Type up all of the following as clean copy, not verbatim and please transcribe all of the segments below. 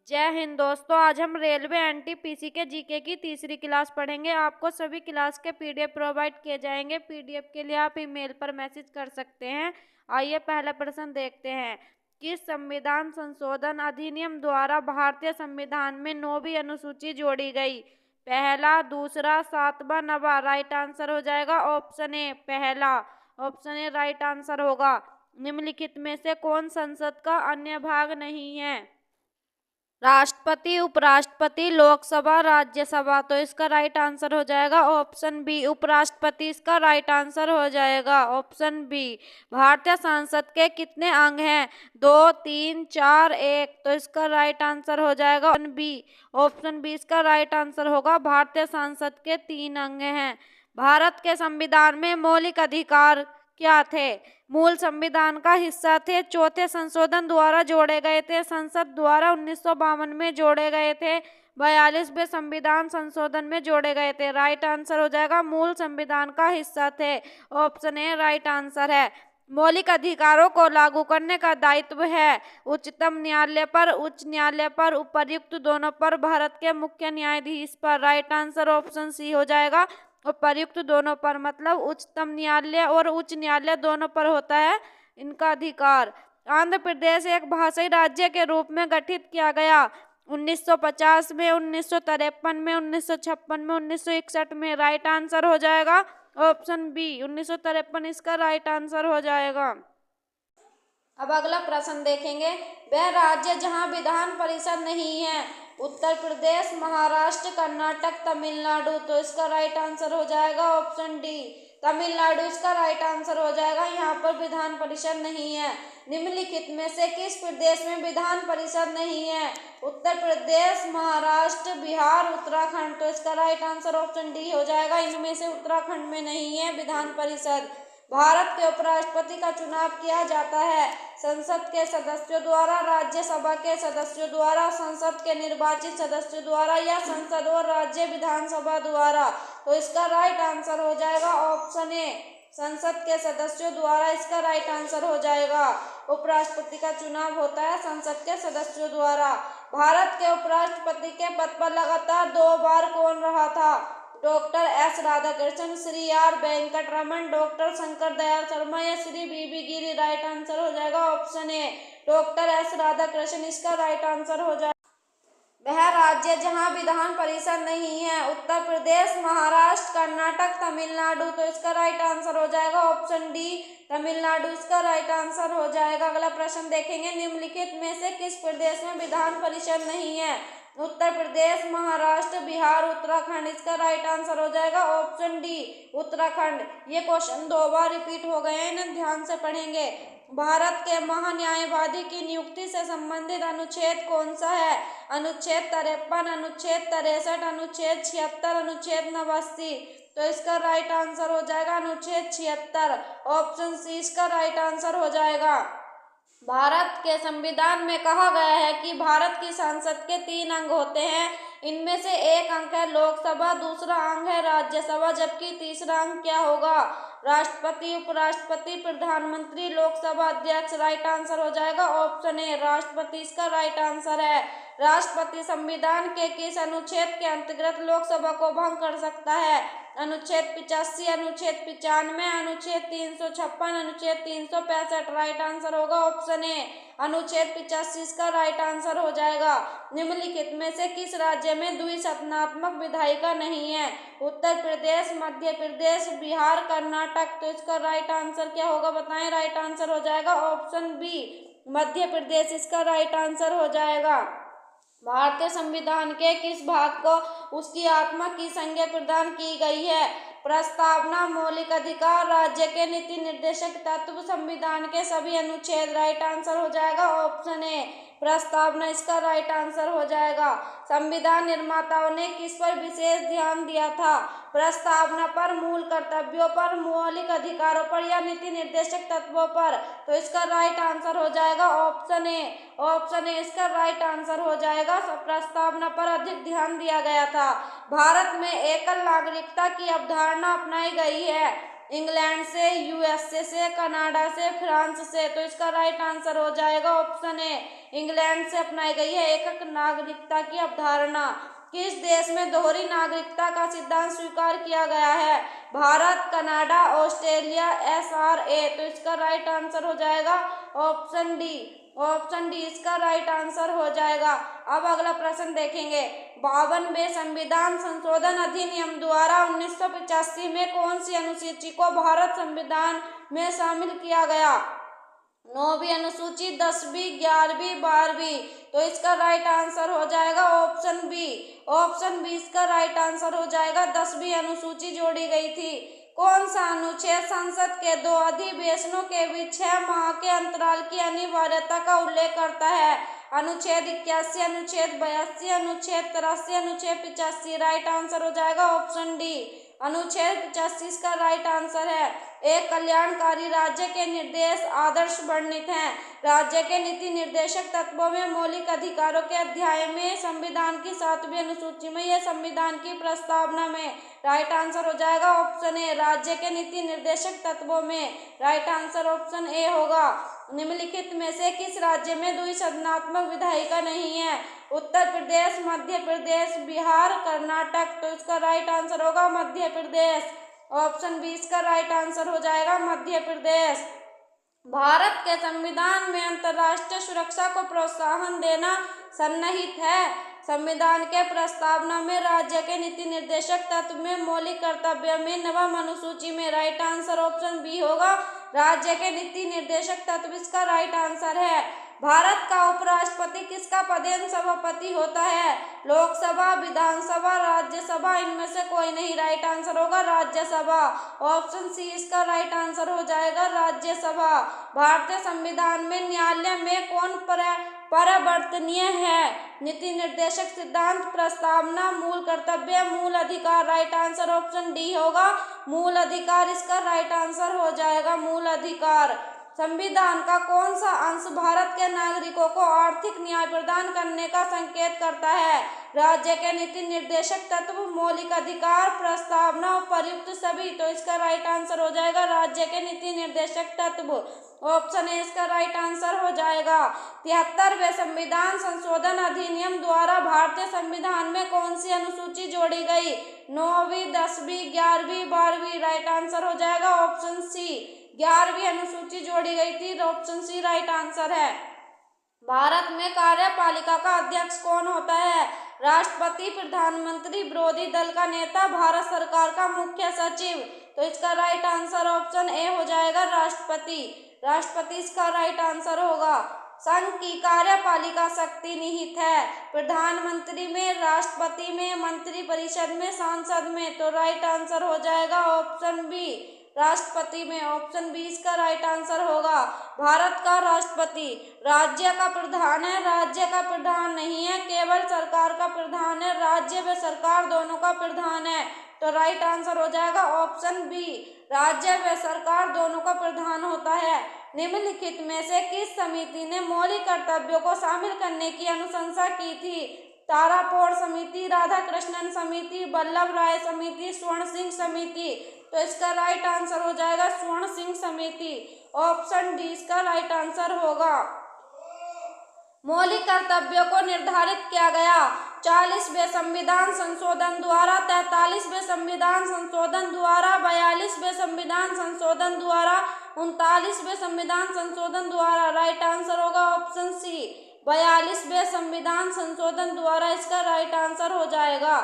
जय हिंद दोस्तों। आज हम रेलवे एनटीपीसी के जीके की तीसरी क्लास पढ़ेंगे। आपको सभी क्लास के पीडीएफ प्रोवाइड किए जाएंगे। पीडीएफ के लिए आप ईमेल पर मैसेज कर सकते हैं। आइए पहला प्रश्न देखते हैं। किस संविधान संशोधन अधिनियम द्वारा भारतीय संविधान में 9वीं अनुसूची जोड़ी गई? पहला, दूसरा, सातवां, नवा। राइट आंसर हो जाएगा ऑप्शन ए पहला। ऑप्शन ए राइट आंसर होगा। निम्नलिखित में से कौन संसद का अन्य भाग नहीं है? राष्ट्रपति, उपराष्ट्रपति, लोकसभा, राज्यसभा। तो इसका राइट आंसर हो जाएगा ऑप्शन बी उपराष्ट्रपति। इसका राइट आंसर हो जाएगा ऑप्शन बी। भारतीय संसद के कितने अंग हैं? 2, 3, 4, 1। तो इसका राइट आंसर हो जाएगा ऑप्शन बी। ऑप्शन बी इसका राइट आंसर होगा। भारतीय संसद के 3 अंग हैं। भारत के संविधान में मौलिक अधिकार क्या थे? मूल संविधान का हिस्सा थे, चौथे संशोधन द्वारा जोड़े गए थे, संसद द्वारा 1952 में जोड़े गए थे, 42वें संविधान संशोधन में जोड़े गए थे। राइट आंसर हो जाएगा मूल संविधान का हिस्सा थे। ऑप्शन ए राइट आंसर है। मौलिक अधिकारों को लागू करने का दायित्व है उच्चतम न्यायालय पर, उच्च न्यायालय पर, उपर्युक्त दोनों पर, भारत के मुख्य न्यायाधीश पर। राइट आंसर ऑप्शन सी हो जाएगा उपर्युक्त दोनों पर, मतलब उच्चतम न्यायालय और उच्च न्यायालय दोनों पर होता है इनका अधिकार। आंध्र प्रदेश एक भाषाई राज्य के रूप में गठित किया गया 1950 में, 1953 में, 1956 में, 1961 में। राइट आंसर हो जाएगा ऑप्शन बी 1953 इसका राइट आंसर हो जाएगा। अब अगला प्रश्न देखेंगे। वह राज्य जहां विधान परिषद नहीं है? उत्तर प्रदेश, महाराष्ट्र, कर्नाटक, तमिलनाडु। तो इसका राइट आंसर हो जाएगा ऑप्शन डी तमिलनाडु। इसका राइट आंसर हो जाएगा। यहाँ पर विधान परिषद नहीं है। निम्नलिखित में से किस प्रदेश में विधान परिषद नहीं है? उत्तर प्रदेश, महाराष्ट्र, बिहार, उत्तराखंड। तो इसका राइट आंसर ऑप्शन डी हो जाएगा। इनमें से उत्तराखंड में नहीं है विधान परिषद। भारत के उपराष्ट्रपति का चुनाव किया जाता है संसद के सदस्यों द्वारा, राज्यसभा के सदस्यों द्वारा, संसद के निर्वाचित सदस्यों द्वारा या संसद और राज्य विधानसभा द्वारा। तो इसका राइट आंसर हो जाएगा ऑप्शन ए संसद के सदस्यों द्वारा। इसका राइट आंसर हो जाएगा। उपराष्ट्रपति का चुनाव होता है संसद के सदस्यों द्वारा। भारत के उपराष्ट्रपति के पद पर लगातार 2 बार कौन रहा था? Doctor S Radhakrishnan, Shri R Venkat Raman, doctor Shankar Dayal Sharma या Shri B B Giri. Right answer हो जाएगा option A doctor S Radhakrishnan. इसका राइट आंसर हो जाएगा। वह राज्य जहां विधान परिषद नहीं है? उत्तर प्रदेश, महाराष्ट्र, कर्नाटक, तमिलनाडु। तो इसका राइट आंसर हो जाएगा ऑप्शन डी तमिलनाडु। इसका राइट आंसर हो जाएगा। अगला प्रश्न देखेंगे। निम्नलिखित में से किस प्रदेश में विधान परिषद नहीं है? उत्तर प्रदेश, महाराष्ट्र, बिहार, उत्तराखंड। इसका राइट आंसर हो जाएगा ऑप्शन डी उत्तराखंड। ये क्वेश्चन 2 बार रिपीट हो गए हैं, इन्हें ध्यान से पढ़ेंगे। भारत के महान्यायवादी की नियुक्ति से संबंधित अनुच्छेद कौन सा है? अनुच्छेद 53, अनुच्छेद 63, अनुच्छेद 76, अनुच्छेद 89। तो इसका राइट आंसर हो जाएगा अनुच्छेद 76। ऑप्शन सी इसका राइट आंसर हो जाएगा। भारत के संविधान में कहा गया है कि भारत की संसद के 3 अंग होते हैं। इनमें से एक अंग है लोकसभा, दूसरा अंग है राज्यसभा, जबकि तीसरा अंग क्या होगा? राष्ट्रपति, उपराष्ट्रपति, प्रधानमंत्री, लोकसभा अध्यक्ष। राइट आंसर हो जाएगा ऑप्शन ए राष्ट्रपति। इसका राइट आंसर है। राष्ट्रपति संविधान के किस अनुच्छेद के अंतर्गत लोकसभा को भंग कर सकता है? अनुच्छेद 85, अनुच्छेद 95, अनुच्छेद 356, अनुच्छेद 365। राइट आंसर होगा ऑप्शन ए अनुच्छेद 85 का राइट आंसर हो जाएगा। निम्नलिखित में से किस राज्य में द्विसदनात्मक विधायिका नहीं है? उत्तर प्रदेश, मध्य प्रदेश, बिहार, कर्नाटक। तो इसका राइट आंसर क्या होगा बताएं? राइट आंसर हो जाएगा ऑप्शन बी मध्य प्रदेश। इसका राइट आंसर हो जाएगा। भारतीय संविधान के किस भाग को उसकी आत्मा की संज्ञा प्रदान की गई है? प्रस्तावना, मौलिक अधिकार, राज्य के नीति निर्देशक तत्व, संविधान के सभी अनुच्छेद। राइट आंसर हो जाएगा ऑप्शन ए प्रस्तावना। इसका राइट आंसर हो जाएगा। संविधान निर्माताओं ने किस पर विशेष ध्यान दिया था? प्रस्तावना पर, मूल कर्तव्यों पर, मौलिक अधिकारों पर या नीति निर्देशक तत्वों पर। तो इसका राइट आंसर हो जाएगा ऑप्शन ए इसका राइट आंसर हो जाएगा। प्रस्तावना पर अधिक ध्यान दिया गया था। भारत में एकल नागरिकता की अवधारणा अपनाई गई है। इंग्लैंड से, यूएसए से, कनाडा से, फ्रांस से। तो इसका राइट आंसर हो जाएगा ऑप्शन ए, इंग्लैंड से अपनाई गई है एकक नागरिकता की अवधारणा। किस देश में दोहरी नागरिकता का सिद्धांत स्वीकार किया गया है? Bharat, Canada, Australia, SRA. तो इसका राइट आंसर हो जाएगा ऑप्शन डी। ऑप्शन डी इसका राइट आंसर हो जाएगा। अब अगला प्रश्न देखेंगे। 52वें संविधान संशोधन अधिनियम द्वारा 1985 में कौन सी अनुसूची को भारत संविधान में शामिल किया गया? 9वीं अनुसूची, 10वीं, 11वीं, 12वीं। तो इसका राइट आंसर हो जाएगा ऑप्शन बी। ऑप्शन बी इसका राइट आंसर हो जाएगा। 10वीं अनुसूची जोड़ी गई थी। कौन सा अनुच्छेद संसद के 2 अधिवेशनों के बीच 6 माह के अंतराल की अनिवार्यता का उल्लेख करता है? अनुच्छेद 81, अनुच्छेद 82, अनुच्छेद 83, अनुच्छेद 85। राइट आंसर हो जाएगा ऑप्शन डी, अनुच्छेद 85 का राइट आंसर है। एक कल्याणकारी राज्य के निर्देश आदर्श वर्णित हैं। राज्य के नीति निर्देशक तत्वों में मौलिक अधिकारों के अध्याय में संविधान की 7वीं अनुसूची में यह संविधान की प्रस्तावना में। राइट आंसर हो जाएगा ऑप्शन ए, राज्य के नीति निर्देशक तत्वों में। राइट आंसर ऑप्शन ए होगा। निम्नलिखित में से किस राज्य में द्विसदनात्मक विधायिका नहीं है? उत्तर प्रदेश, मध्य प्रदेश, बिहार, कर्नाटक। तो इसका राइट आंसर होगा मध्य प्रदेश। ऑप्शन बी इसका राइट आंसर हो जाएगा मध्य प्रदेश। भारत के संविधान में अंतर्राष्ट्रीय सुरक्षा को प्रोत्साहन देना सन्निहित है। संविधान के प्रस्तावना में राज्य के नीति निर्देशक तत्व में मौलिक कर्तव्य में 9वीं अनुसूची में। राइट आंसर ऑप्शन बी होगा, राज्य के नीति निर्देशक तत्व इसका राइट आंसर है। भारत का उपराष्ट्रपति किसका पदेन सभापति होता है? लोकसभा, विधानसभा, राज्यसभा, इनमें से कोई नहीं। राइट आंसर होगा राज्यसभा। ऑप्शन सी इसका राइट आंसर हो जाएगा राज्यसभा। भारतीय संविधान में न्यायालय में कौन परिवर्तनीय है? नीति निर्देशक सिद्धांत, प्रस्तावना, मूल कर्तव्य, मूल अधिकार। राइट आंसर ऑप्शन डी होगा, मूल अधिकार इसका राइट आंसर हो जाएगा मूल अधिकार। संविधान का कौन सा अंश भारत के नागरिकों को आर्थिक न्याय प्रदान करने का संकेत करता है? राज्य के नीति निर्देशक तत्व, मौलिक अधिकार, प्रस्तावना, उपर्युक्त सभी। तो इसका राइट आंसर हो जाएगा राज्य के नीति निर्देशक तत्व। ऑप्शन ए इसका राइट आंसर हो जाएगा। 73वें संविधान संशोधन अधिनियम द्वारा भारतीय संविधान में कौन सी अनुसूची जोड़ी गई? 9वीं, 10वीं, 11वीं, 12वीं। राइट आंसर हो जाएगा ऑप्शन सी, 11वीं अनुसूची जोड़ी गई थी। ऑप्शन सी राइट आंसर है। भारत में कार्यपालिका का अध्यक्ष कौन होता है? राष्ट्रपति, प्रधानमंत्री, विरोधी दल का नेता, भारत सरकार का मुख्य सचिव। तो इसका राइट आंसर ऑप्शन ए हो जाएगा राष्ट्रपति। राष्ट्रपति इसका राइट आंसर होगा। संघ की कार्यपालिका शक्ति निहित है प्रधानमंत्री में, राष्ट्रपति में, मंत्रिपरिषद में, सांसद में। तो राइट आंसर हो जाएगा ऑप्शन बी, राष्ट्रपति में। ऑप्शन बी इसका राइट आंसर होगा। भारत का राष्ट्रपति राज्य का प्रधान है, राज्य का प्रधान नहीं है, केवल सरकार का प्रधान है। राज्य व सरकार दोनों का प्रधान है। तो राइट आंसर हो जाएगा ऑप्शन बी, राज्य व सरकार दोनों का प्रधान होता है। निम्नलिखित में से किस समिति ने मौलिक कर्तव्यों को शामिल करने की अनुशंसा की थी? तारापोर समिति, राधाकृष्णन समिति, वल्लभ राय समिति, स्वर्ण सिंह समिति। तो इसका राइट आंसर हो जाएगा स्वर्ण सिंह समिति। ऑप्शन डी इसका राइट आंसर होगा। मौलिक कर्तव्यों को निर्धारित किया गया 40वें संविधान संशोधन द्वारा, 43वें संविधान संशोधन द्वारा, 42वें संविधान संशोधन द्वारा, 39वें संविधान संशोधन द्वारा। राइट आंसर होगा ऑप्शन सी, 42वें संविधान संशोधन द्वारा इसका राइट आंसर हो जाएगा।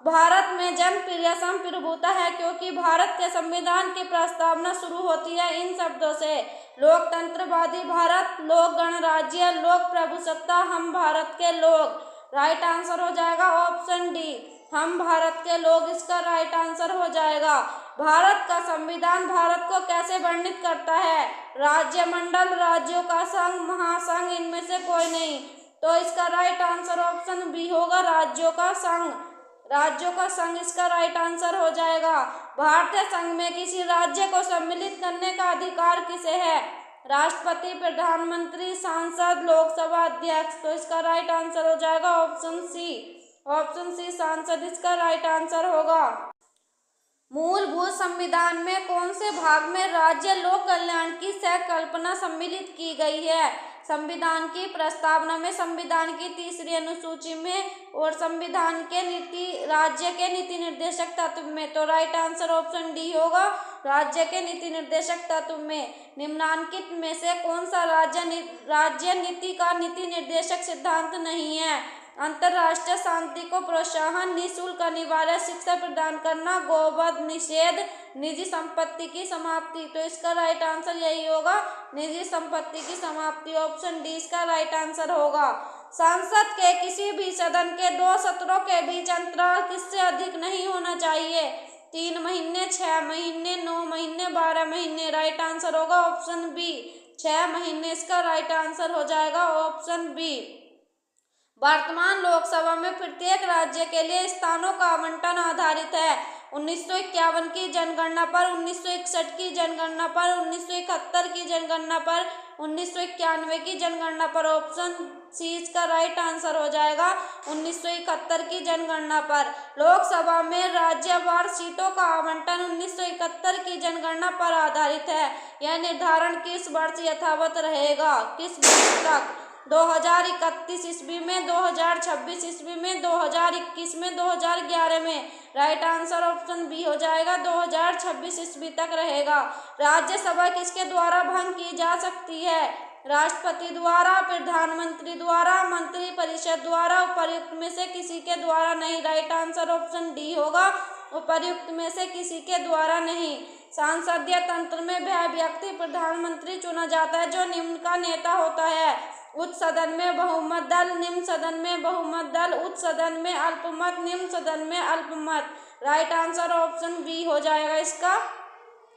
भारत में जनप्रिय संप्रभुता है क्योंकि भारत के संविधान की प्रस्तावना शुरू होती है इन शब्दों से: लोकतंत्रवादी भारत, लोक गणराज्य, लोक प्रभुसत्ता, हम भारत के लोग। राइट आंसर हो जाएगा ऑप्शन डी, हम भारत के लोग इसका राइट आंसर हो जाएगा। भारत का संविधान भारत को कैसे वर्णित करता है? राज्य मंडल, राज्यों का संघ, महासंघ, इनमें से कोई नहीं। तो इसका राइट आंसर ऑप्शन बी होगा, राज्यों का संघ। राज्यों का संघ इसका राइट आंसर हो जाएगा। भारतीय संघ में किसी राज्य को सम्मिलित करने का अधिकार किसे है? राष्ट्रपति, प्रधानमंत्री, सांसद, लोकसभा अध्यक्ष। तो इसका राइट आंसर हो जाएगा ऑप्शन सी। ऑप्शन सी सांसद इसका राइट आंसर होगा। मूलभूत संविधान में कौन से भाग में राज्य लोक कल्याण की संकल्पना सम्मिलित की गई है? संविधान की प्रस्तावना में, संविधान की 3री अनुसूची में और संविधान के राज्य के नीति निर्देशक तत्व में। तो राइट आंसर ऑप्शन डी होगा, राज्य के नीति निर्देशक तत्व में। निम्नांकित में से कौन सा राज्य नीति का नीति निर्देशक सिद्धांत नहीं है? अंतर्राष्ट्रीय शांति को प्रोत्साहन, निःशुल्क अनिवार्य शिक्षा प्रदान करना, गोवध निषेध, निजी संपत्ति की समाप्ति। तो इसका राइट आंसर यही होगा, निजी संपत्ति की समाप्ति। ऑप्शन डी इसका राइट आंसर होगा। संसद के किसी भी सदन के 2 सत्रों के बीच अंतराल किससे अधिक नहीं होना चाहिए? 3 महीने, 6 महीने, 9 महीने, 12 महीने। राइट आंसर होगा ऑप्शन बी, 6 महीने इसका राइट आंसर हो जाएगा, ऑप्शन बी। वर्तमान लोकसभा में प्रत्येक राज्य के लिए स्थानों का आवंटन आधारित है। 1951 की जनगणना पर, 1961 की जनगणना पर, 1971 की जनगणना पर, 1991 की जनगणना पर। ऑप्शन सी इसका राइट आंसर हो जाएगा, 1971 की जनगणना पर। लोकसभा में राज्यवार सीटों का आवंटन 1971 की जनगणना पर आधारित है। यह निर्धारण किस वर्ष यथावत रहेगा? किस वर्ष तक? 2031 ईस्वी में, 2026 ईस्वी में, 2021 में, 2011 में। राइट आंसर ऑप्शन बी हो जाएगा, 2026 ईस्वी तक रहेगा। राज्यसभा किसके द्वारा भंग की जा सकती है? राष्ट्रपति द्वारा, प्रधानमंत्री द्वारा, मंत्रिपरिषद द्वारा, उपर्युक्त में से किसी के द्वारा नहीं। राइट आंसर ऑप्शन डी होगा, उपर्युक्त में से किसी के द्वारा नहीं। संसदीय तंत्र में वह व्यक्ति प्रधानमंत्री चुना जाता है जो निम्न का नेता होता है: उच्च सदन में बहुमत दल, निम्न सदन में बहुमत दल, उच्च सदन में अल्पमत, निम्न सदन में अल्पमत। राइट आंसर ऑप्शन बी हो जाएगा इसका,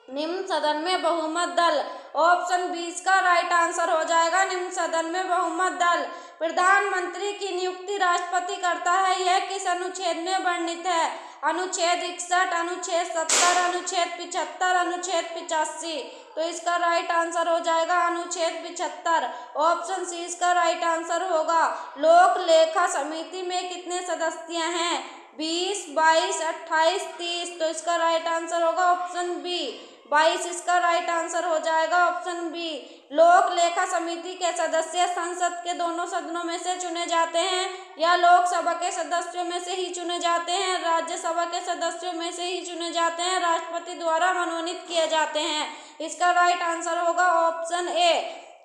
निम्न सदन में बहुमत दल। ऑप्शन बी इसका राइट आंसर हो जाएगा, निम्न सदन में बहुमत दल। प्रधानमंत्री की नियुक्ति राष्ट्रपति करता है, यह किस अनुच्छेद में वर्णित है? अनुच्छेद 61, अनुच्छेद 70, अनुच्छेद 75, अनुच्छेद 85। तो इसका राइट आंसर हो जाएगा अनुच्छेद 75। ऑप्शन सी इसका राइट आंसर होगा। लोक लेखा समिति में कितने सदस्य हैं? 20, 22, 28, 30। तो इसका राइट आंसर होगा ऑप्शन बी, 22 इसका राइट आंसर हो जाएगा, ऑप्शन बी। लोक लेखा समिति के सदस्य संसद के दोनों सदनों में से चुने जाते हैं या लोकसभा के सदस्यों में से ही चुने जाते हैं, राज्यसभा के सदस्यों में से ही चुने जाते हैं, राष्ट्रपति द्वारा मनोनीत किए जाते हैं? इसका राइट आंसर होगा ऑप्शन ए,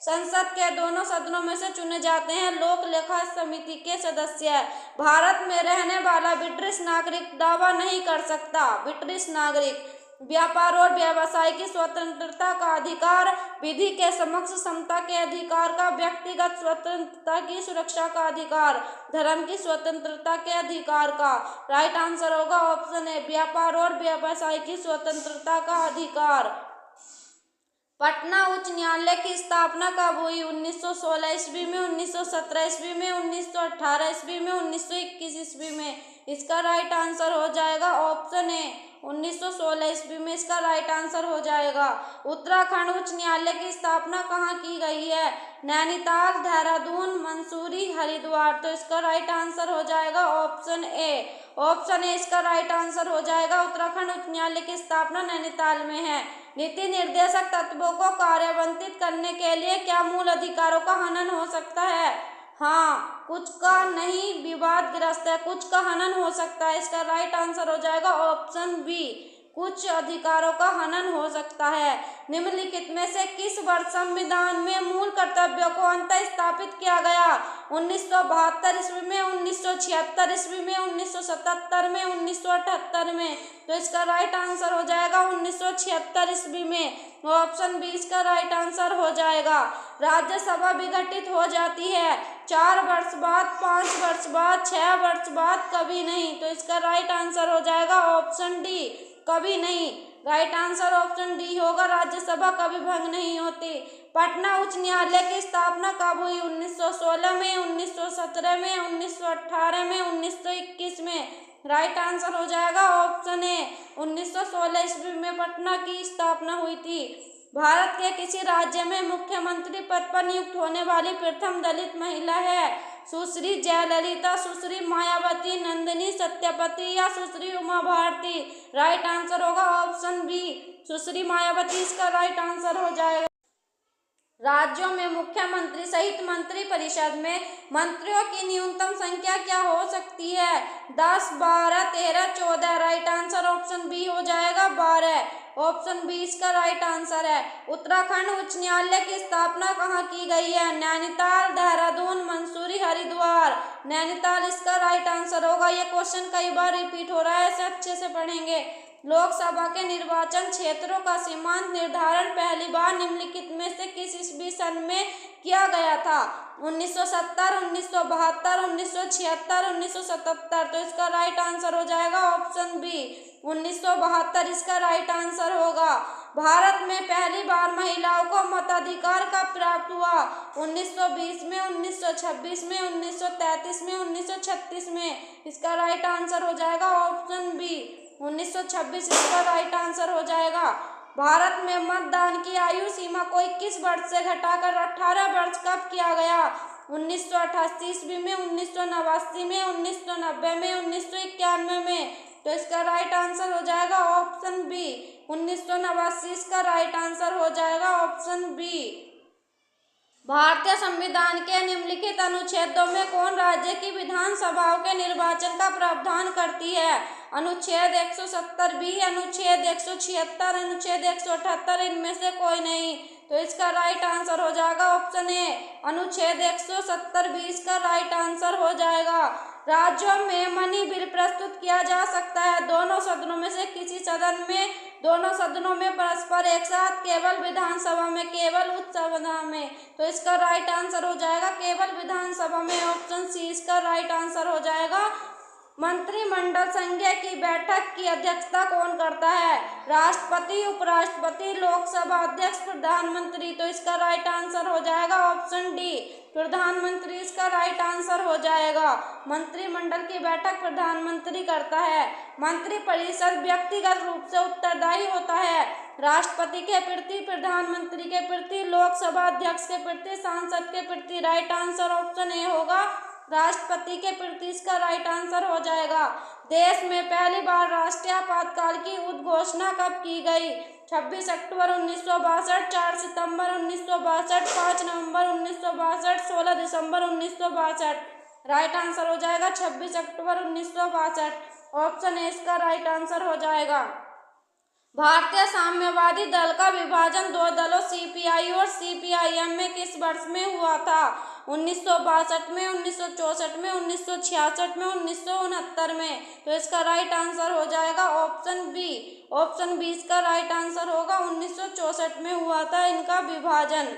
संसद के दोनों सदनों में से चुने जाते हैं लोक लेखा समिति के सदस्य। भारत में रहने वाला ब्रिटिश नागरिक दावा नहीं कर सकता। ब्रिटिश नागरिक व्यापार और व्यवसाय की स्वतंत्रता का अधिकार, विधि के समक्ष समता के अधिकार का, व्यक्तिगत स्वतंत्रता की सुरक्षा का अधिकार, धर्म की स्वतंत्रता के अधिकार का। राइट आंसर होगा ऑप्शन ए, व्यापार और व्यवसाय की स्वतंत्रता का अधिकार। पटना उच्च न्यायालय की स्थापना कब हुई? 1916 ईस्वी में, 1917 ईस्वी में, 1918 ईस्वी में, 1921 ईस्वी में। इसका राइट आंसर हो जाएगा ऑप्शन ए, 1916 ईस्वी में इसका राइट आंसर हो जाएगा। उत्तराखंड उच्च न्यायालय की स्थापना कहाँ की गई है? नैनीताल, देहरादून, मंसूरी, हरिद्वार। तो इसका राइट आंसर हो जाएगा ऑप्शन ए, ऑप्शन ए इसका राइट आंसर हो जाएगा। उत्तराखंड उच्च न्यायालय की स्थापना नैनीताल में है। नीति निर्देशक तत्वों को कार्यान्वित करने के लिए क्या मूल अधिकारों का हनन हो सकता है? हाँ, कुछ का नहीं, विवादग्रस्त है, कुछ का हनन हो सकता है। इसका राइट आंसर हो जाएगा ऑप्शन बी, कुछ अधिकारों का हनन हो सकता है। निम्नलिखित में से किस वर्ष संविधान में मूल कर्तव्यों को अंतः स्थापित किया गया? 1972 ईस्वी में, 1976 ईस्वी में, 1977 में, 1978 में। तो इसका राइट आंसर हो जाएगा 1976 ईस्वी में। ऑप्शन बी इसका राइट आंसर हो जाएगा। राज्यसभा विघटित हो जाती है 4 वर्ष बाद, 5 वर्ष बाद, 6 वर्ष बाद, कभी नहीं। तो इसका राइट आंसर हो जाएगा ऑप्शन डी, कभी नहीं। राइट आंसर ऑप्शन डी होगा, राज्यसभा कभी भंग नहीं होती। पटना उच्च न्यायालय की स्थापना कब हुई? 1916 में, 1917 में, 1918 में, 1921 में। राइट आंसर हो जाएगा ऑप्शन ए, 1916 ईस्वी में पटना की स्थापना हुई थी। भारत के किसी राज्य में मुख्यमंत्री पद पर नियुक्त होने वाली प्रथम दलित महिला है? सुश्री जयललिता, सुश्री मायावती, नंदिनी सत्यापति या सुश्री उमा भारती? राइट आंसर होगा ऑप्शन बी, सुश्री मायावती इसका राइट आंसर हो जाएगा। राज्यों में मुख्यमंत्री सहित मंत्री परिषद में मंत्रियों की न्यूनतम संख्या क्या हो सकती है? 10, 12, 13, 14। राइट आंसर ऑप्शन बी हो जाएगा 12। ऑप्शन बी इसका राइट आंसर है। उत्तराखंड उच्च न्यायालय की स्थापना कहाँ की गई है? नैनीताल, देहरादून, मंसूरी, हरिद्वार। नैनीताल इसका राइट आंसर होगा। ये क्वेश्चन कई बार रिपीट हो रहा है, इसे अच्छे से पढ़ेंगे। लोकसभा के निर्वाचन क्षेत्रों का सीमांत निर्धारण पहली बार निम्नलिखित में से किस ईस्वी सन में किया गया था? 1970, 1972, 1976, 1977। तो इसका राइट आंसर हो जाएगा ऑप्शन बी, 1972 इसका राइट आंसर होगा। भारत में पहली बार महिलाओं को मताधिकार कब प्राप्त हुआ? 1920 में, 1926 में, 1933 में, 1936 में। इसका राइट आंसर हो जाएगा ऑप्शन बी, 1926 इसका राइट आंसर हो जाएगा। भारत में मतदान की आयु सीमा को 21 वर्ष से घटाकर 18 वर्ष कब किया गया? 1988 ईस्वी में, 1989 में, 1990 में, 1991 में। तो इसका राइट आंसर हो जाएगा ऑप्शन बी, 1989 इसका राइट आंसर हो जाएगा ऑप्शन बी। भारतीय संविधान के निम्नलिखित अनुच्छेदों में कौन राज्य की विधानसभाओं के निर्वाचन का प्रावधान करती है? अनुच्छेद 170 बी, अनुच्छेद 176, अनुच्छेद 178। इनमें से कोई नहीं। तो इसका राइट आंसर हो जाएगा ऑप्शन ए, अनुच्छेद 170 बी इसका राइट आंसर हो जाएगा। राज्यों में मनी बिल प्रस्तुत किया जा सकता है दोनों सदनों में से किसी सदन में, दोनों सदनों में, परस्पर, एक साथ, केवल विधानसभा में, केवल उच्च सदन में। तो इसका राइट आंसर हो जाएगा केवल विधानसभा में। ऑप्शन सी इसका राइट आंसर हो जाएगा। मंत्रिमंडल संघ की बैठक की अध्यक्षता कौन करता है? राष्ट्रपति, उपराष्ट्रपति, लोकसभा अध्यक्ष, प्रधानमंत्री। तो इसका राइट आंसर हो जाएगा ऑप्शन डी, प्रधानमंत्री इसका राइट आंसर हो जाएगा। मंत्रिमंडल की बैठक प्रधानमंत्री करता है। मंत्रिपरिषद व्यक्तिगत रूप से उत्तरदायी होता है राष्ट्रपति के प्रति, प्रधानमंत्री के प्रति, लोकसभा अध्यक्ष के प्रति, सांसद के प्रति। राइट आंसर ऑप्शन ए होगा, राष्ट्रपति के प्रति इसका राइट आंसर हो जाएगा। देश में पहली बार राष्ट्रीय आपातकाल की उद्घोषणा कब की गई? 26 अक्टूबर 1962, 4 सितंबर 1962, 5 नवंबर 1962, 16 दिसंबर 1962। राइट आंसर हो जाएगा 26 अक्टूबर 1962। ऑप्शन ए इसका राइट आंसर हो जाएगा। भारतीय साम्यवादी दल का विभाजन दो दलों सीपीआई और सीपीआईएम में किस वर्ष में हुआ था? 1962 में, 1964 में, 1966 में, 1969 में। तो इसका राइट आंसर हो जाएगा ऑप्शन बी, ऑप्शन बी इसका राइट आंसर होगा। 1964 में हुआ था इनका विभाजन।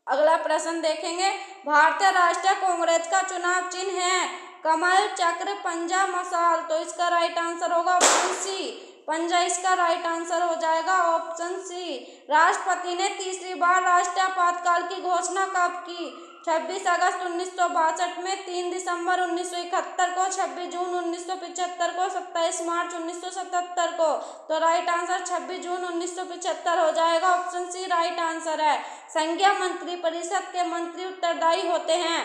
अगला प्रश्न देखेंगे। भारतीय राष्ट्रीय कांग्रेस का चुनाव चिन्ह है कमल, चक्र, पंजा, मशाल। तो इसका राइट आंसर होगा ऑप्शन सी, पंजा इसका राइट आंसर हो जाएगा ऑप्शन सी। राष्ट्रपति ने तीसरी बार राष्ट्रीय आपातकाल की घोषणा कब की? 26 अगस्त 1962 में, 3 दिसंबर 1971 को, 26 जून 1975 को, 27 मार्च 1977 को। तो राइट आंसर 26 जून 1975 हो जाएगा। ऑप्शन सी राइट आंसर है। संघीय मंत्रिपरिषद के मंत्री उत्तरदायी होते हैं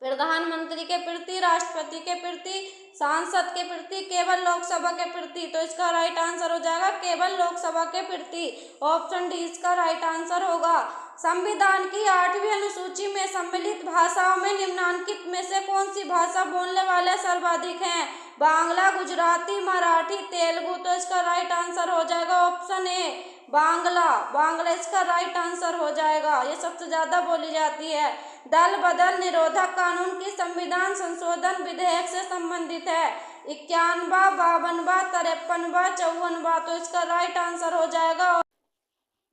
प्रधानमंत्री के प्रति, राष्ट्रपति के प्रति, सांसद के प्रति, केवल लोकसभा के प्रति। तो इसका राइट आंसर हो जाएगा केवल लोकसभा के प्रति। ऑप्शन डी इसका राइट आंसर होगा। संविधान की 8वीं अनुसूची में सम्मिलित भाषाओं में निम्नलिखित में से कौन सी भाषा बोलने वाले सर्वाधिक हैं? बांग्ला, गुजराती, मराठी, तेलुगु। तो इसका राइट आंसर हो जाएगा ऑप्शन ए, बांग्ला। बांग्ला इसका राइट आंसर हो जाएगा। ये सबसे ज्यादा बोली जाती है। दल बदल निरोधक कानून की संविधान संशोधन विधेयक से संबंधित है? 51वां, 52वां, 53वां, 54वां। तो इसका राइट आंसर हो जाएगा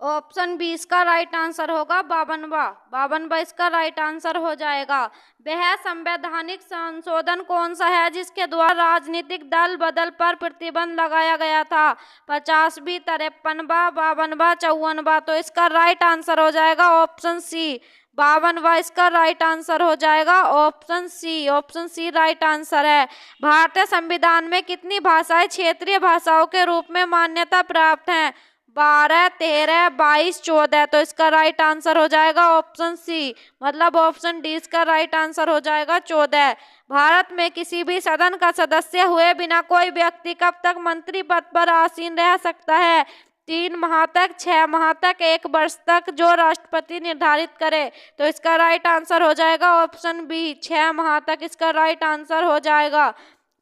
ऑप्शन बी इसका राइट आंसर होगा 52वां इसका राइट आंसर हो जाएगा। वह संवैधानिक संशोधन कौन सा है जिसके द्वारा राजनीतिक दल बदल पर प्रतिबंध लगाया गया था? 50वीं, 53वां, 52वां, 54वां। तो इसका राइट आंसर हो जाएगा ऑप्शन सी, 52वां इसका राइट आंसर हो जाएगा option C. Option C right answer है। भारतीय संविधान में कितनी भाषाएं क्षेत्रीय भाषाओं के रूप में मान्यता प्राप्त हैं? 12, 13, 22, 14। तो इसका राइट आंसर हो जाएगा ऑप्शन सी, मतलब ऑप्शन डी इसका राइट आंसर हो जाएगा 14। भारत में किसी भी सदन का सदस्य हुए बिना कोई व्यक्ति कब तक मंत्री पद पर आसीन रह सकता है? 3 माह तक, 6 माह तक, 1 वर्ष तक, जो राष्ट्रपति निर्धारित करे। तो इसका राइट आंसर हो जाएगा ऑप्शन बी, 6 माह तक इसका राइट आंसर हो जाएगा।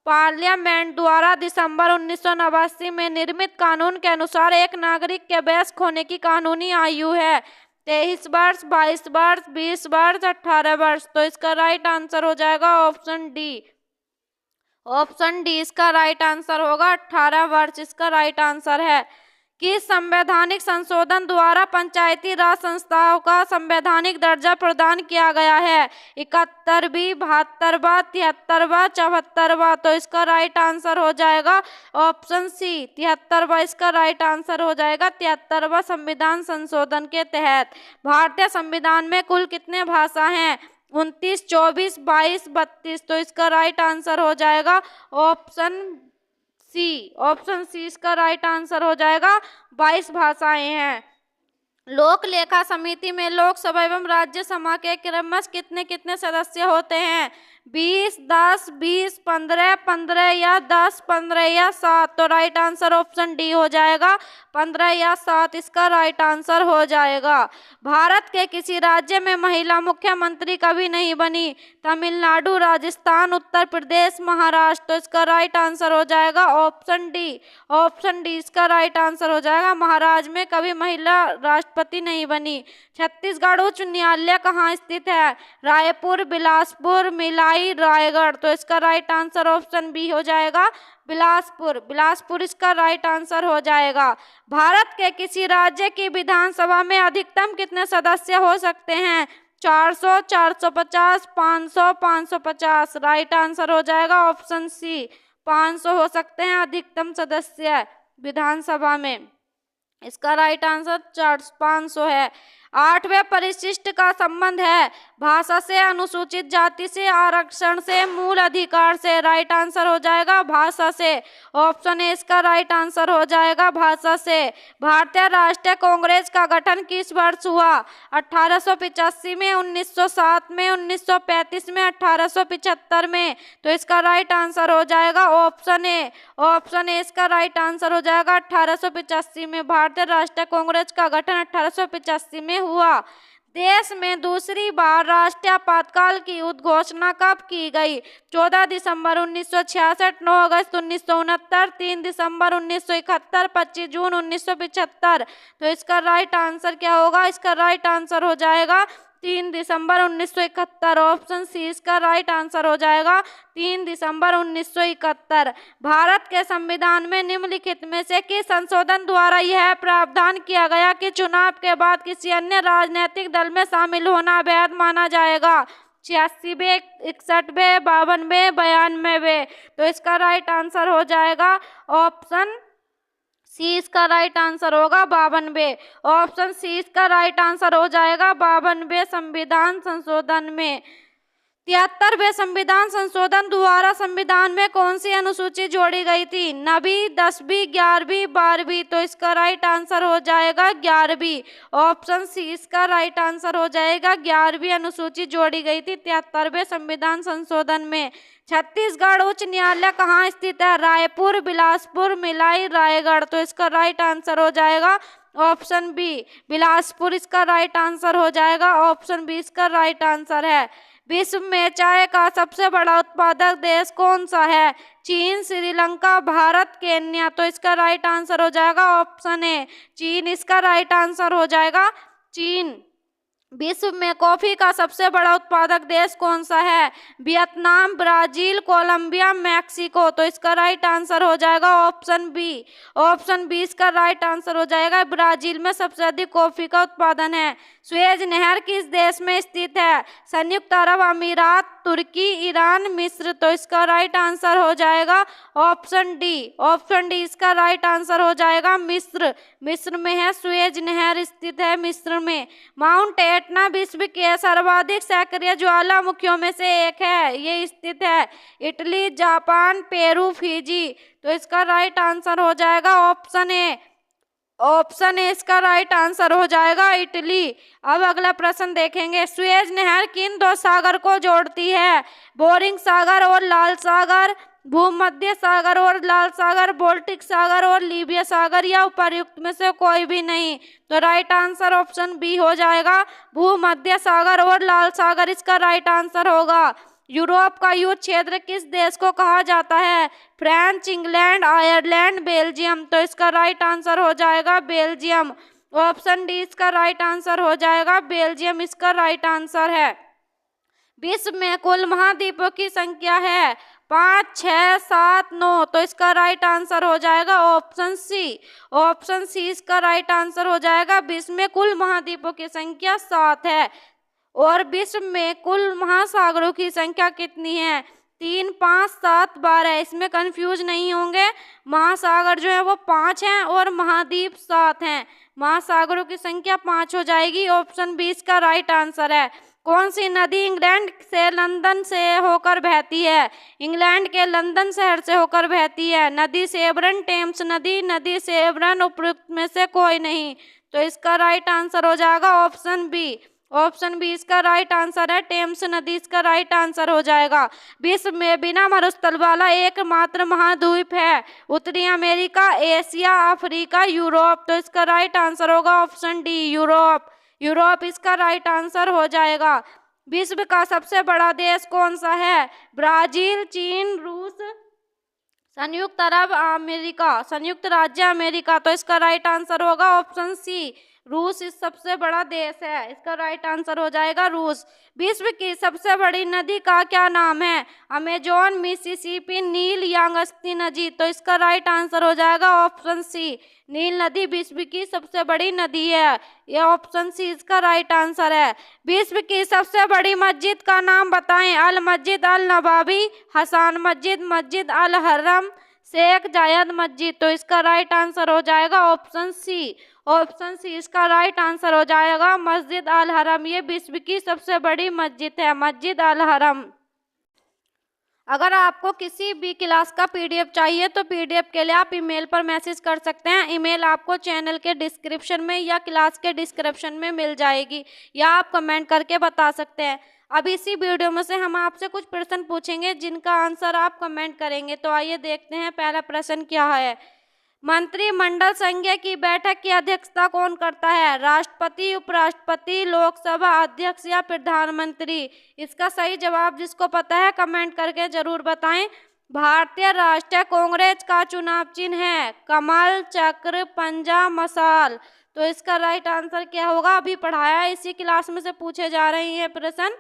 पार्लियामेंट द्वारा दिसंबर 1989 में निर्मित कानून के अनुसार एक नागरिक के वयस्क होने की कानूनी आयु है 23 वर्ष, 22 वर्ष, 20 वर्ष, 18 वर्ष। तो इसका राइट आंसर हो जाएगा ऑप्शन डी। ऑप्शन डी इसका राइट आंसर होगा, 18 वर्ष इसका राइट आंसर है। किस संवैधानिक संशोधन द्वारा पंचायती राज संस्थाओं का संवैधानिक दर्जा प्रदान किया गया है? 71वीं, 72वां, 73वां, 74वां। तो इसका राइट आंसर हो जाएगा ऑप्शन सी, 73वां इसका राइट आंसर हो जाएगा। 73वां संविधान संशोधन के तहत भारतीय संविधान में कुल कितने भाषा हैं? 29, 24, 22, 32। तो इसका राइट आंसर हो जाएगा ऑप्शन सी। ऑप्शन सी इसका राइट आंसर हो जाएगा, 22 भाषाएं हैं। लोक लेखा समिति में लोकसभा एवं राज्यसभा के क्रमश कितने कितने सदस्य होते हैं? 20, 10, 20, 15, 15 या 10, 15 या 7। तो राइट आंसर ऑप्शन डी हो जाएगा, 15 या 7 इसका राइट आंसर हो जाएगा। भारत के किसी राज्य में महिला मुख्यमंत्री कभी नहीं बनी? तमिलनाडु, राजस्थान, उत्तर प्रदेश, महाराष्ट्र। तो इसका राइट आंसर हो जाएगा ऑप्शन डी। ऑप्शन डी इसका राइट आंसर हो जाएगा, महाराष्ट्र में कभी महिला राष्ट्रपति नहीं बनी। छत्तीसगढ़ उच्च न्यायालय कहाँ स्थित है? रायपुर, बिलासपुर, भिलाई, रायगढ़। तो इसका राइट आंसर ऑप्शन बी हो जाएगा, बिलासपुर। बिलासपुर इसका राइट आंसर हो जाएगा। भारत के किसी राज्य की विधानसभा में अधिकतम कितने सदस्य हो सकते हैं? 400, 450, 500, 550। राइट आंसर हो जाएगा ऑप्शन सी, 500 हो सकते हैं अधिकतम सदस्य विधानसभा में। इसका राइट आंसर 500 है। 8वें परिशिष्ट का संबंध है भाषा से, अनुसूचित जाति से, आरक्षण से, मूल अधिकार से। राइट आंसर हो जाएगा भाषा से। ऑप्शन ए इसका राइट आंसर हो जाएगा भाषा से। भारतीय राष्ट्रीय कांग्रेस का गठन किस वर्ष हुआ? 1885 में, 1907 में, 1935 में, 1875 में। तो इसका राइट आंसर हो जाएगा ऑप्शन ए। ऑप्शन ए इसका राइट आंसर हो जाएगा 1885 में। भारतीय राष्ट्रीय कांग्रेस का गठन 1885 में हुआ। देश में दूसरी बार राष्ट्रीय आपातकाल की उद्घोषणा कब की गई? 14 दिसंबर 1966, 9 अगस्त 1969, 3 दिसंबर 1971, 25 जून 1975। तो इसका राइट आंसर क्या होगा? इसका राइट आंसर हो जाएगा 3 दिसंबर 1971। ऑप्शन सी इसका राइट आंसर हो जाएगा 3 दिसंबर 1971। भारत के संविधान में निम्नलिखित में से किस संशोधन द्वारा यह प्रावधान किया गया कि चुनाव के बाद किसी अन्य राजनीतिक दल में शामिल होना अवैध माना जाएगा? 86वें, 61वें, 52वें, 92वें। तो इसका राइट आंसर हो जाएगा ऑप्शन सी इसका राइट आंसर होगा 52वें। ऑप्शन सी इसका राइट आंसर हो जाएगा 52वें संविधान संशोधन में। 73वें संविधान संशोधन द्वारा संविधान में कौन सी अनुसूची जोड़ी गई थी? 9वीं, 10वीं, 11वीं, 12वीं। तो इसका राइट आंसर हो जाएगा 11वीं। ऑप्शन सी इसका राइट आंसर हो जाएगा 11वीं अनुसूची जोड़ी गई थी 73वें संविधान संशोधन में। छत्तीसगढ़ उच्च न्यायालय कहाँ स्थित है? रायपुर, बिलासपुर, भिलाई, रायगढ़। तो इसका राइट आंसर हो जाएगा ऑप्शन बी, बिलासपुर इसका राइट आंसर हो जाएगा। ऑप्शन बी इसका राइट आंसर है। विश्व में चाय का सबसे बड़ा उत्पादक देश कौन सा है? चीन, श्रीलंका, भारत, केन्या। तो इसका राइट आंसर हो जाएगा ऑप्शन ए, चीन इसका राइट आंसर हो जाएगा चीन। विश्व में कॉफी का सबसे बड़ा उत्पादक देश कौन सा है? Vietnam, Brazil, Colombia, Mexico. तो इसका राइट आंसर हो जाएगा ऑप्शन बी। ऑप्शन बी इसका राइट आंसर हो जाएगा। ब्राजील में सबसे अधिक कॉफी का उत्पादन है। सुएज नहर किस देश में स्थित है? संयुक्त अरब अमीरात, तुर्की, ईरान, मिस्र। तो इसका राइट आंसर हो जाएगा ऑप्शन डी। ऑप्शन डी इसका राइट आंसर हो जाएगा मिस्र। मिस्र में है, सुएज नहर स्थित है मिस्र में। माउंट एटना विश्व के सर्वाधिक सक्रिय ज्वालामुखियों में से एक है। ये स्थित है इटली, जापान, पेरू, फिजी। तो इसका राइट आंसर हो जाएगा ऑप्शन ए, ऑप्शन ए इसका राइट आंसर हो जाएगा इटली। अब अगला प्रश्न देखेंगे, सुएज नहर किन दो सागर को जोड़ती है? बोरिंग सागर और लाल सागर, भूमध्य सागर और लाल सागर, बाल्टिक सागर और लीबिया सागर, या उपर्युक्त में से कोई भी नहीं। तो राइट आंसर ऑप्शन बी हो जाएगा, भूमध्य सागर और लाल सागर इसका राइट आंसर होगा। यूरोप का युद्ध क्षेत्र किस देश को कहा जाता है? France, England, Ireland, Belgium. तो इसका राइट आंसर हो जाएगा बेल्जियम। ऑप्शन डी इसका राइट आंसर हो जाएगा बेल्जियम इसका राइट आंसर है। विश्व में कुल महाद्वीपों की संख्या है 5, 6, 7, 9। तो इसका राइट आंसर हो जाएगा ऑप्शन सी। ऑप्शन सी इसका राइट आंसर हो जाएगा। विश्व में कुल महाद्वीपों की संख्या 7 है। और विश्व में कुल महासागरों की संख्या कितनी है? 3, 5, 7, 12। इसमें कंफ्यूज नहीं होंगे। महासागर जो है वो 5 हैं और महाद्वीप 7 हैं। महासागरों की संख्या 5 हो जाएगी। ऑप्शन बी इसका राइट आंसर है। कौन सी नदी इंग्लैंड से लंदन से होकर बहती है? इंग्लैंड के लंदन शहर से होकर बहती है। नदी सेवरन, टेम्स नदी, नदी सेवरन, उपयुक्त में से कोई नहीं। तो इसका राइट आंसर हो जाएगा ऑप्शन बी। ऑप्शन बी इसका राइट आंसर है, टेम्स नदी इसका राइट आंसर हो जाएगा। विश्व में बिना मरुस्थल वाला एकमात्र महाद्वीप है? उत्तरी अमेरिका, एशिया, अफ्रीका, यूरोप। तो इसका राइट आंसर होगा ऑप्शन डी, यूरोप। यूरोप इसका राइट आंसर हो जाएगा। विश्व का सबसे बड़ा देश कौन सा है? ब्राजील, चीन, रूस, संयुक्त अरब अमेरिका, संयुक्त राज्य अमेरिका। तो इसका राइट आंसर होगा ऑप्शन सी, रूस इस सबसे बड़ा देश है। इसका राइट आंसर हो जाएगा रूस। विश्व की सबसे बड़ी नदी का क्या नाम है? अमेजोन, मिसिसिपी, नील, यांगत्से नदी। तो इसका राइट आंसर हो जाएगा ऑप्शन सी, नील नदी विश्व की सबसे बड़ी नदी है। यह ऑप्शन सी इसका राइट आंसर है। विश्व की सबसे बड़ी मस्जिद का नाम बताएं। अल मस्जिद, अल नबावी, हसन मस्जिद, मस्जिद अल हरम, शेख जायद मस्जिद। तो इसका राइट आंसर हो जाएगा ऑप्शन सी। ऑप्शन सी इसका राइट आंसर हो जाएगा मस्जिद अल हरम। ये विश्व की सबसे बड़ी मस्जिद है, मस्जिद अल हरम। अगर आपको किसी भी क्लास का पीडीएफ चाहिए तो पीडीएफ के लिए आप ईमेल पर मैसेज कर सकते हैं। ईमेल आपको चैनल के डिस्क्रिप्शन में या क्लास के डिस्क्रिप्शन में मिल जाएगी, या आप कमेंट करके बता सकते हैं। अब इसी वीडियो में से हम आपसे कुछ प्रश्न पूछेंगे जिनका आंसर आप कमेंट करेंगे। तो आइए देखते हैं पहला प्रश्न क्या है। मंत्रिमंडल संघ की बैठक की अध्यक्षता कौन करता है? राष्ट्रपति, उपराष्ट्रपति, लोकसभा अध्यक्ष या प्रधानमंत्री? इसका सही जवाब जिसको पता है कमेंट करके जरूर बताएं। भारतीय राष्ट्रीय कांग्रेस का चुनाव चिन्ह है कमल, चक्र, पंजा, मशाल। तो इसका राइट आंसर क्या होगा? अभी पढ़ाया है, इसी क्लास में से पूछे जा रहे हैं प्रश्न।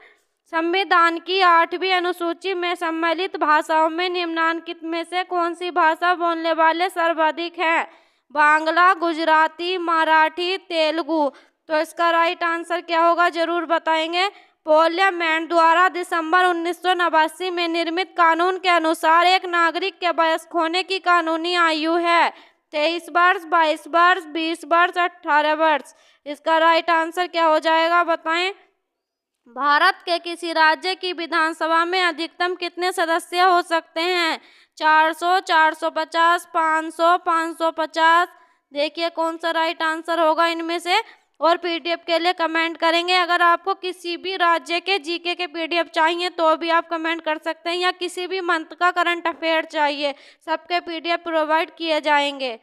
संविधान की 8वीं अनुसूची में सम्मिलित भाषाओं में निम्नलिखित में से कौन सी भाषा बोलने वाले सर्वाधिक हैं? बांग्ला, गुजराती, मराठी, तेलुगु। तो इसका राइट आंसर क्या होगा जरूर बताएंगे। पार्लियामेंट द्वारा दिसंबर 1989 में निर्मित कानून के अनुसार एक नागरिक के वयस्क होने की कानूनी आयु है 23 वर्ष, 22 वर्ष, 20 वर्ष, 18 वर्ष। इसका राइट आंसर क्या हो जाएगा बताएं। भारत के किसी राज्य की विधानसभा में अधिकतम कितने सदस्य हो सकते हैं? 400, 450, 500, 550। देखिए कौन सा राइट आंसर होगा इनमें से, और पीडीएफ के लिए कमेंट करेंगे। अगर आपको किसी भी राज्य के जीके के पीडीएफ चाहिए तो भी आप कमेंट कर सकते हैं, या किसी भी मंथ का करंट अफेयर चाहिए, सबके पीडीएफ प्रोवाइड किए जाएंगे।